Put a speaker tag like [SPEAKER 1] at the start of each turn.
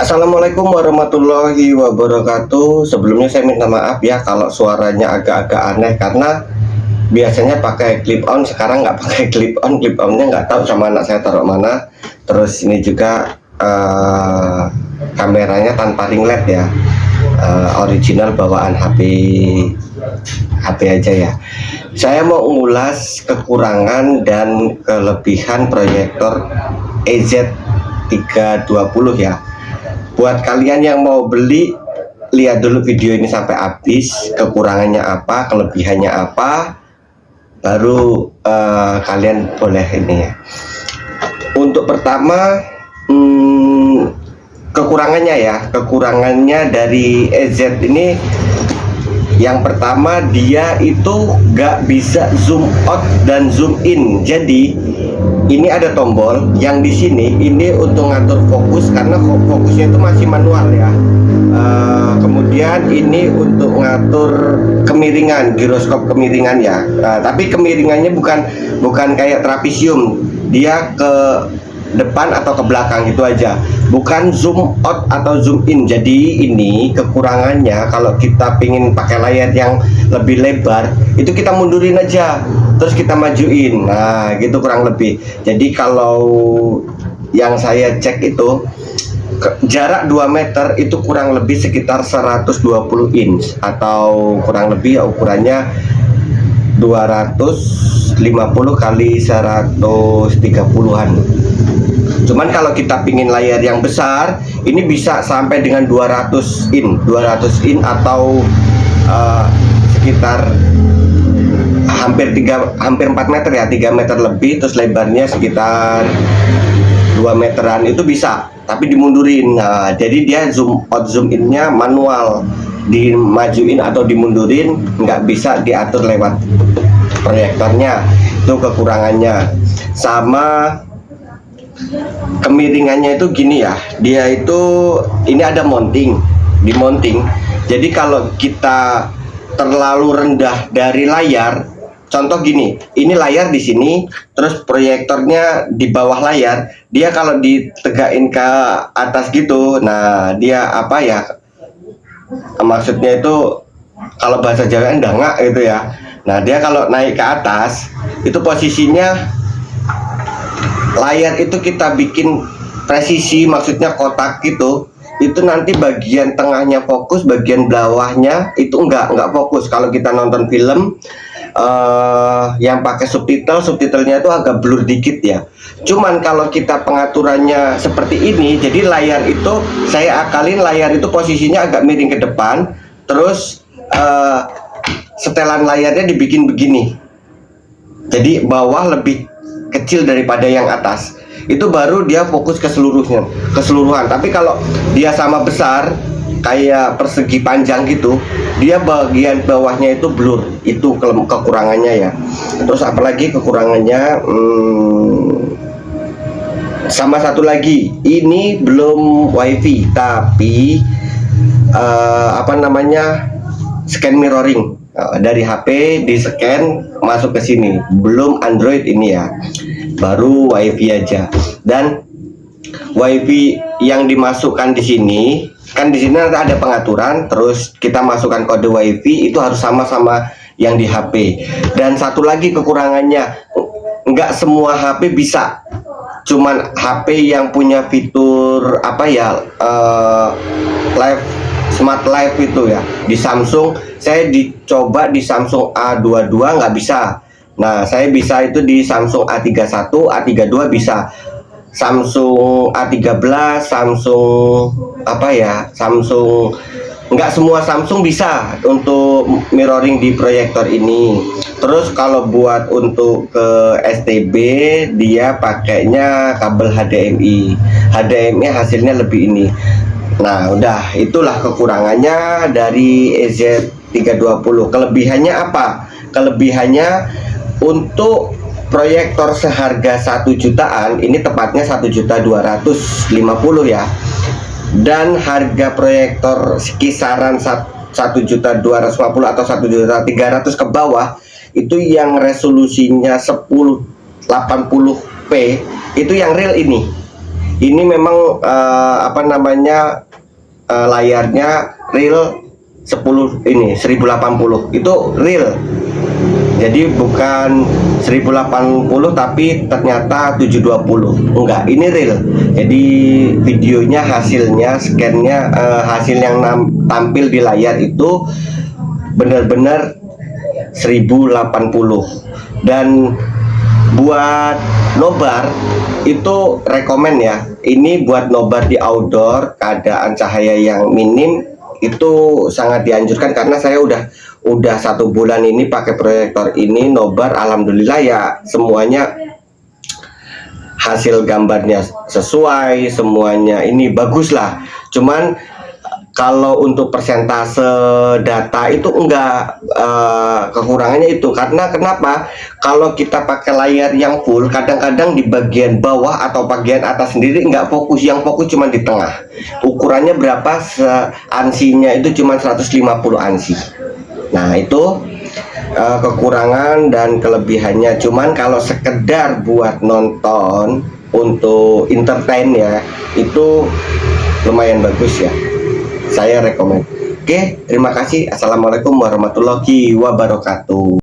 [SPEAKER 1] Assalamualaikum warahmatullahi wabarakatuh. Sebelumnya saya minta maaf ya kalau suaranya agak-agak aneh karena biasanya pakai clip on, sekarang nggak pakai clip on. Clip onnya nggak tahu sama anak saya taruh mana. Terus ini juga kameranya tanpa ring LED ya, original bawaan HP aja ya. Saya mau ulas kekurangan dan kelebihan proyektor EZ320 ya. Buat kalian yang mau beli, lihat dulu video ini sampai habis, kekurangannya apa, kelebihannya apa, baru kalian boleh ini ya. Untuk pertama, kekurangannya dari EZ ini, yang pertama dia itu nggak bisa zoom out dan zoom in. Jadi ini ada tombol yang di sini ini untuk ngatur fokus karena fokusnya itu masih manual ya. Kemudian ini untuk ngatur kemiringan, giroskop kemiringan ya. Tapi kemiringannya bukan kayak trapesium, dia ke depan atau ke belakang gitu aja, bukan zoom out atau zoom in. Jadi ini kekurangannya, kalau kita pingin pakai layar yang lebih lebar itu kita mundurin aja terus kita majuin, nah gitu kurang lebih. Jadi kalau yang saya cek itu jarak 2 meter itu kurang lebih sekitar 120 inch atau kurang lebih ya ukurannya 250 kali 130-an. Cuman kalau kita pingin layar yang besar, ini bisa sampai dengan 200 in atau sekitar hampir 4 meter ya, 3 meter lebih, terus lebarnya sekitar 2 meteran itu bisa, tapi dimundurin. Nah, jadi dia zoom out zoom innya manual, dimajuin atau dimundurin, nggak bisa diatur lewat proyektornya. Itu kekurangannya. Sama kemiringannya itu gini ya, dia itu ini ada di mounting. Jadi kalau kita terlalu rendah dari layar, contoh gini, ini layar di sini, terus proyektornya di bawah layar, dia kalau ditegakin ke atas gitu, nah dia apa ya, maksudnya itu kalau bahasa Jawa dangak gitu ya. Nah dia kalau naik ke atas itu posisinya layar itu kita bikin presisi, maksudnya kotak gitu, itu nanti bagian tengahnya fokus, bagian bawahnya itu enggak fokus. Kalau kita nonton film yang pakai subtitlenya itu agak blur dikit ya. Cuman kalau kita pengaturannya seperti ini, jadi layar itu saya akalin, layar itu posisinya agak miring ke depan, terus setelan layarnya dibikin begini, jadi bawah lebih kecil daripada yang atas, itu baru dia fokus keseluruhan. Tapi kalau dia sama besar kayak persegi panjang gitu, dia bagian bawahnya itu blur. Itu kekurangannya ya. Terus apalagi kekurangannya, sama satu lagi, ini belum wifi tapi scan mirroring. Dari HP di scan masuk ke sini, belum Android ini ya, baru WiFi aja. Dan WiFi yang dimasukkan di sini kan, di sini ada pengaturan, terus kita masukkan kode WiFi itu harus sama-sama yang di HP. Dan satu lagi kekurangannya, nggak semua HP bisa, cuman HP yang punya fitur live, smart live itu ya, di Samsung. Saya dicoba di Samsung A22 nggak bisa. Nah saya bisa itu di Samsung A31, A32 bisa. Samsung A13, Samsung nggak semua Samsung bisa untuk mirroring di proyektor ini. Terus kalau buat untuk ke STB, dia pakainya kabel HDMI hasilnya lebih ini. Nah udah, itulah kekurangannya dari EZ320. Kelebihannya apa? Kelebihannya untuk proyektor seharga 1 jutaan, ini tepatnya 1.250.000 ya. Dan harga proyektor kisaran 1.250.000 atau 1.300.000 ke bawah, itu yang resolusinya 1080p, itu yang real ini. Ini memang apa namanya, layarnya real 10 ini 1080 itu real. Jadi bukan 1080 tapi ternyata 720. Enggak, ini real. Jadi videonya, hasilnya, scan-nya, hasil yang tampil di layar itu benar-benar 1080. Dan buat nobar itu rekomen ya. Ini buat nobar di outdoor, keadaan cahaya yang minim, itu sangat dianjurkan karena saya udah 1 bulan ini pakai proyektor ini nobar. Alhamdulillah ya, semuanya hasil gambarnya sesuai, semuanya ini bagus lah. Cuman kalau untuk persentase data itu enggak, kekurangannya itu karena kenapa? Kalau kita pakai layar yang full, kadang-kadang di bagian bawah atau bagian atas sendiri enggak fokus, yang fokus cuma di tengah. Ukurannya berapa? Ansinya itu cuma 150 ansi. Nah itu kekurangan dan kelebihannya. Cuman kalau sekedar buat nonton untuk entertain ya, itu lumayan bagus ya, saya rekomen. Oke, terima kasih. Assalamualaikum warahmatullahi wabarakatuh.